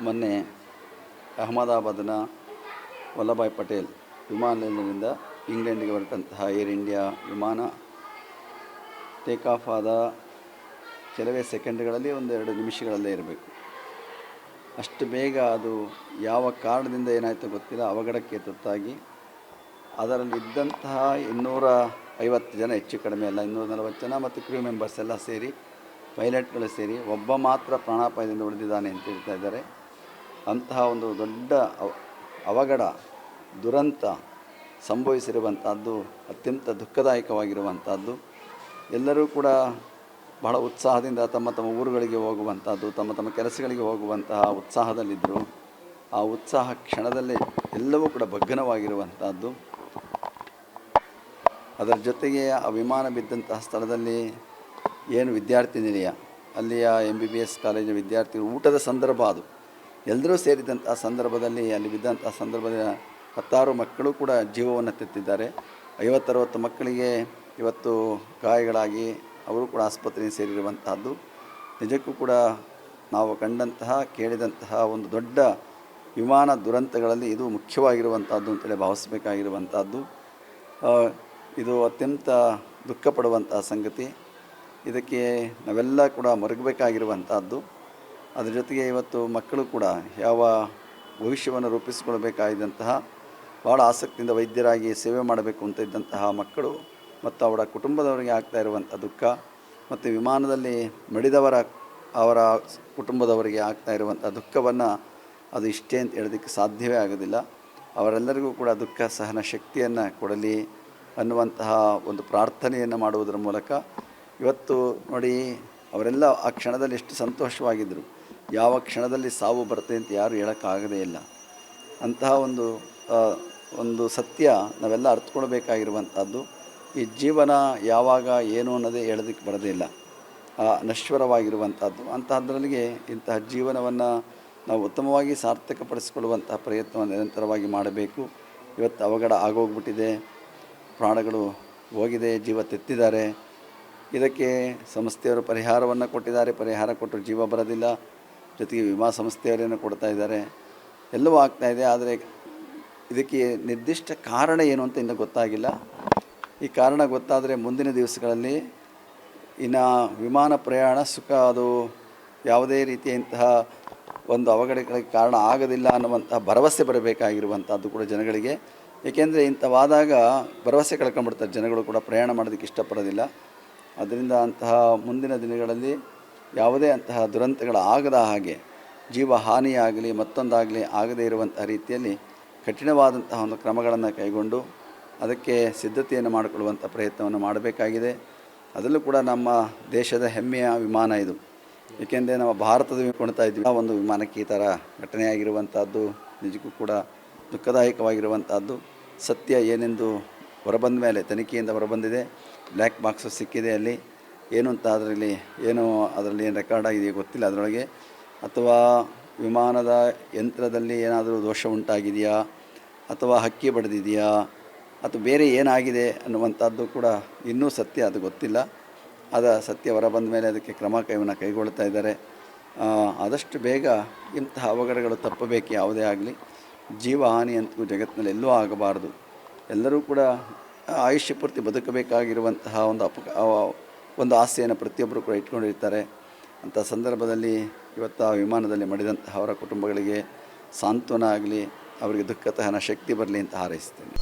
ಮೊನ್ನೆ ಅಹಮದಾಬಾದ್ನ ವಲ್ಲಭಾಯ್ ಪಟೇಲ್ ವಿಮಾನ ನಿಲ್ದಾಣದಿಂದ ಇಂಗ್ಲೆಂಡಿಗೆ ಹೊರಟಂತಹ ಏರ್ ಇಂಡಿಯಾ ವಿಮಾನ ಟೇಕ್ ಆಫ್ ಆದ ಕೆಲವೇ ಸೆಕೆಂಡ್ಗಳಲ್ಲಿ 1-2 ನಿಮಿಷಗಳಲ್ಲೇ ಇರಬೇಕು. ಅಷ್ಟು ಬೇಗ ಅದು ಯಾವ ಕಾರಣದಿಂದ ಏನಾಯಿತು ಗೊತ್ತಿಲ್ಲ, ಅವಘಡಕ್ಕೆ ತುತ್ತಾಗಿ ಅದರಲ್ಲಿದ್ದಂತಹ 250 ಜನ, ಹೆಚ್ಚು ಕಡಿಮೆ ಅಲ್ಲ 240 ಜನ ಮತ್ತು ಕ್ರೂ ಮೆಂಬರ್ಸ್ ಎಲ್ಲ ಸೇರಿ, ಪೈಲಟ್ಗಳು ಸೇರಿ ಒಬ್ಬ ಮಾತ್ರ ಪ್ರಾಣಾಪಾಯದಿಂದ ಉಳಿದಿದ್ದಾನೆ ಅಂತ ಹೇಳ್ತಾ ಇದ್ದಾರೆ. ಅಂತಹ ಒಂದು ದೊಡ್ಡ ಅವಘಡ, ದುರಂತ ಸಂಭವಿಸಿರುವಂಥದ್ದು ಅತ್ಯಂತ ದುಃಖದಾಯಕವಾಗಿರುವಂಥದ್ದು. ಎಲ್ಲರೂ ಕೂಡ ಬಹಳ ಉತ್ಸಾಹದಿಂದ ತಮ್ಮ ತಮ್ಮ ಊರುಗಳಿಗೆ ಹೋಗುವಂಥದ್ದು, ತಮ್ಮ ತಮ್ಮ ಕೆಲಸಗಳಿಗೆ ಹೋಗುವಂತಹ ಉತ್ಸಾಹದಲ್ಲಿದ್ದರು. ಆ ಉತ್ಸಾಹ ಕ್ಷಣದಲ್ಲೇ ಎಲ್ಲವೂ ಕೂಡ ಭಗ್ನವಾಗಿರುವಂಥದ್ದು. ಅದರ ಜೊತೆಗೆ ಆ ವಿಮಾನ ಬಿದ್ದಂತಹ ಸ್ಥಳದಲ್ಲಿ ಏನು ವಿದ್ಯಾರ್ಥಿ ನಿಲಯ, ಅಲ್ಲಿಯ MBBS ಕಾಲೇಜಿನ ವಿದ್ಯಾರ್ಥಿಗಳು ಊಟದ ಸಂದರ್ಭ, ಅದು ಎಲ್ಲರೂ ಸೇರಿದಂತಹ ಸಂದರ್ಭದಲ್ಲಿ ಅಲ್ಲಿ ಬಿದ್ದಂತಹ ಸಂದರ್ಭದಲ್ಲಿ 10 ಮಕ್ಕಳು ಕೂಡ ಜೀವವನ್ನು ತೆತ್ತಿದ್ದಾರೆ. 50-60 ಮಕ್ಕಳಿಗೆ ಇವತ್ತು ಗಾಯಗಳಾಗಿ ಅವರು ಕೂಡ ಆಸ್ಪತ್ರೆಗೆ ಸೇರಿರುವಂತಹದ್ದು. ನಿಜಕ್ಕೂ ಕೂಡ ನಾವು ಕಂಡಂತಹ ಕೇಳಿದಂತಹ ಒಂದು ದೊಡ್ಡ ವಿಮಾನ ದುರಂತಗಳಲ್ಲಿ ಇದು ಮುಖ್ಯವಾಗಿರುವಂಥದ್ದು ಅಂತೇಳಿ ಭಾವಿಸಬೇಕಾಗಿರುವಂಥದ್ದು. ಇದು ಅತ್ಯಂತ ದುಃಖಪಡುವಂತಹ ಸಂಗತಿ. ಇದಕ್ಕೆ ನಾವೆಲ್ಲ ಕೂಡ ಮರಗಬೇಕಾಗಿರುವಂಥದ್ದು. ಅದರ ಜೊತೆಗೆ ಇವತ್ತು ಮಕ್ಕಳು ಕೂಡ ಯಾವ ಭವಿಷ್ಯವನ್ನು ರೂಪಿಸಿಕೊಳ್ಬೇಕಾದಂತಹ ಭಾಳ ಆಸಕ್ತಿಯಿಂದ ವೈದ್ಯರಾಗಿ ಸೇವೆ ಮಾಡಬೇಕು ಅಂತ ಇದ್ದಂತಹ ಮಕ್ಕಳು ಮತ್ತು ಅವರ ಕುಟುಂಬದವರಿಗೆ ಆಗ್ತಾ ಇರುವಂಥ ದುಃಖ, ಮತ್ತು ವಿಮಾನದಲ್ಲಿ ಅವರ ಕುಟುಂಬದವರಿಗೆ ಆಗ್ತಾ ಇರುವಂಥ ದುಃಖವನ್ನು ಅದು ಇಷ್ಟೇ ಅಂತ ಹೇಳೋದಕ್ಕೆ ಸಾಧ್ಯವೇ ಆಗೋದಿಲ್ಲ. ಅವರೆಲ್ಲರಿಗೂ ಕೂಡ ದುಃಖ ಸಹನ ಶಕ್ತಿಯನ್ನು ಕೊಡಲಿ ಅನ್ನುವಂತಹ ಒಂದು ಪ್ರಾರ್ಥನೆಯನ್ನು ಮಾಡುವುದರ ಮೂಲಕ ಇವತ್ತು ನೋಡಿ, ಅವರೆಲ್ಲ ಆ ಕ್ಷಣದಲ್ಲಿ ಎಷ್ಟು ಸಂತೋಷವಾಗಿದ್ದರು. ಯಾವ ಕ್ಷಣದಲ್ಲಿ ಸಾವು ಬರುತ್ತೆ ಅಂತ ಯಾರು ಹೇಳೋಕ್ಕಾಗದೇ ಇಲ್ಲ. ಅಂತಹ ಒಂದು ಸತ್ಯ ನಾವೆಲ್ಲ ಅರ್ಥಕೊಳ್ಬೇಕಾಗಿರುವಂಥದ್ದು. ಈ ಜೀವನ ಯಾವಾಗ ಏನು ಅನ್ನೋದೇ ಹೇಳೋದಕ್ಕೆ ಬರೋದೇ ಇಲ್ಲ, ನಶ್ವರವಾಗಿರುವಂಥದ್ದು. ಅಂತಹದ್ರಲ್ಲಿಗೆ ಇಂತಹ ಜೀವನವನ್ನು ನಾವು ಉತ್ತಮವಾಗಿ ಸಾರ್ಥಕಪಡಿಸಿಕೊಳ್ಳುವಂತಹ ಪ್ರಯತ್ನವನ್ನು ನಿರಂತರವಾಗಿ ಮಾಡಬೇಕು. ಇವತ್ತು ಅವಘಡ ಆಗೋಗ್ಬಿಟ್ಟಿದೆ, ಪ್ರಾಣಗಳು ಹೋಗಿದೆ, ಜೀವ ತೆತ್ತಿದ್ದಾರೆ. ಇದಕ್ಕೆ ಸಂಸ್ಥೆಯವರು ಪರಿಹಾರವನ್ನು ಕೊಟ್ಟಿದ್ದಾರೆ, ಪರಿಹಾರ ಕೊಟ್ಟರು ಜೀವ ಬರೋದಿಲ್ಲ. ಜೊತೆಗೆ ವಿಮಾ ಸಂಸ್ಥೆಯವರೇನು ಕೊಡ್ತಾ ಇದ್ದಾರೆ, ಎಲ್ಲವೂ ಆಗ್ತಾಯಿದೆ. ಆದರೆ ಇದಕ್ಕೆ ನಿರ್ದಿಷ್ಟ ಕಾರಣ ಏನು ಅಂತ ಇನ್ನೂ ಗೊತ್ತಾಗಿಲ್ಲ. ಈ ಕಾರಣ ಗೊತ್ತಾದರೆ ಮುಂದಿನ ದಿವಸಗಳಲ್ಲಿ ಇನ್ನು ವಿಮಾನ ಪ್ರಯಾಣ ಸುಖ, ಅದು ಯಾವುದೇ ರೀತಿಯಂತಹ ಒಂದು ಅವಘಡಗಳಿಗೆ ಕಾರಣ ಆಗೋದಿಲ್ಲ ಅನ್ನುವಂತಹ ಭರವಸೆ ಬರಬೇಕಾಗಿರುವಂಥದ್ದು ಕೂಡ ಜನಗಳಿಗೆ. ಏಕೆಂದರೆ ಇಂಥವಾದಾಗ ಭರವಸೆ ಕಳ್ಕೊಂಡ್ಬಿಡ್ತಾರೆ ಜನಗಳು ಕೂಡ, ಪ್ರಯಾಣ ಮಾಡೋದಕ್ಕೆ ಇಷ್ಟಪಡೋದಿಲ್ಲ. ಅದರಿಂದ ಅಂತಹ ಮುಂದಿನ ದಿನಗಳಲ್ಲಿ ಯಾವುದೇ ಅಂತಹ ದುರಂತಗಳಾಗದ ಹಾಗೆ, ಜೀವ ಹಾನಿಯಾಗಲಿ ಮತ್ತೊಂದಾಗಲಿ ಆಗದೇ ಇರುವಂತಹ ರೀತಿಯಲ್ಲಿ ಕಠಿಣವಾದಂತಹ ಒಂದು ಕ್ರಮಗಳನ್ನು ಕೈಗೊಂಡು ಅದಕ್ಕೆ ಸಿದ್ಧತೆಯನ್ನು ಮಾಡಿಕೊಳ್ಳುವಂಥ ಪ್ರಯತ್ನವನ್ನು ಮಾಡಬೇಕಾಗಿದೆ. ಅದರಲ್ಲೂ ಕೂಡ ನಮ್ಮ ದೇಶದ ಹೆಮ್ಮೆಯ ವಿಮಾನ ಇದು. ಏಕೆಂದರೆ ನಾವು ಭಾರತದ ಕೊಡ್ತಾ ಇದ್ವಿ, ಆ ಒಂದು ವಿಮಾನಕ್ಕೆ ಈ ಥರ ಘಟನೆಯಾಗಿರುವಂಥದ್ದು ನಿಜಕ್ಕೂ ಕೂಡ ದುಃಖದಾಯಕವಾಗಿರುವಂಥದ್ದು. ಸತ್ಯ ಏನೆಂದು ಹೊರಬಂದ ಮೇಲೆ, ತನಿಖೆಯಿಂದ ಹೊರಬಂದಿದೆ, ಬ್ಲ್ಯಾಕ್ ಬಾಕ್ಸು ಸಿಕ್ಕಿದೆ. ಅಲ್ಲಿ ಏನು ಅಂತ ಅದರಲ್ಲಿ ಏನು ರೆಕಾರ್ಡ್ ಆಗಿದೆಯೋ ಗೊತ್ತಿಲ್ಲ ಅದರೊಳಗೆ, ಅಥವಾ ವಿಮಾನದ ಯಂತ್ರದಲ್ಲಿ ಏನಾದರೂ ದೋಷ ಉಂಟಾಗಿದೆಯಾ, ಅಥವಾ ಹಕ್ಕಿ ಬಡಿದಿದೆಯಾ, ಅಥವಾ ಬೇರೆ ಏನಾಗಿದೆ ಅನ್ನುವಂಥದ್ದು ಕೂಡ ಇನ್ನೂ ಸತ್ಯ ಅದು ಗೊತ್ತಿಲ್ಲ. ಸತ್ಯ ಹೊರಬಂದ ಮೇಲೆ ಅದಕ್ಕೆ ಕ್ರಮವನ್ನು ಕೈಗೊಳ್ತಾ ಇದ್ದಾರೆ. ಆದಷ್ಟು ಬೇಗ ಇಂತಹ ಅವಘಡಗಳು ತಪ್ಪಬೇಕು. ಯಾವುದೇ ಆಗಲಿ ಜೀವ ಹಾನಿ ಅಂತೂ ಜಗತ್ತಿನಲ್ಲಿ ಎಲ್ಲೂ ಆಗಬಾರ್ದು. ಎಲ್ಲರೂ ಕೂಡ ಆಯುಷ್ಯ ಪೂರ್ತಿ ಬದುಕಬೇಕಾಗಿರುವಂತಹ ಒಂದು ಆಸೆಯನ್ನು ಪ್ರತಿಯೊಬ್ಬರು ಕೂಡ ಇಟ್ಕೊಂಡಿರ್ತಾರೆ. ಅಂಥ ಸಂದರ್ಭದಲ್ಲಿ ಇವತ್ತು ಆ ವಿಮಾನದಲ್ಲಿ ಮಡಿದಂತಹ ಅವರ ಕುಟುಂಬಗಳಿಗೆ ಸಾಂತ್ವನ ಆಗಲಿ, ಅವರಿಗೆ ದುಃಖ ಸಹನ ಶಕ್ತಿ ಬರಲಿ ಅಂತ ಹಾರೈಸ್ತೇನೆ.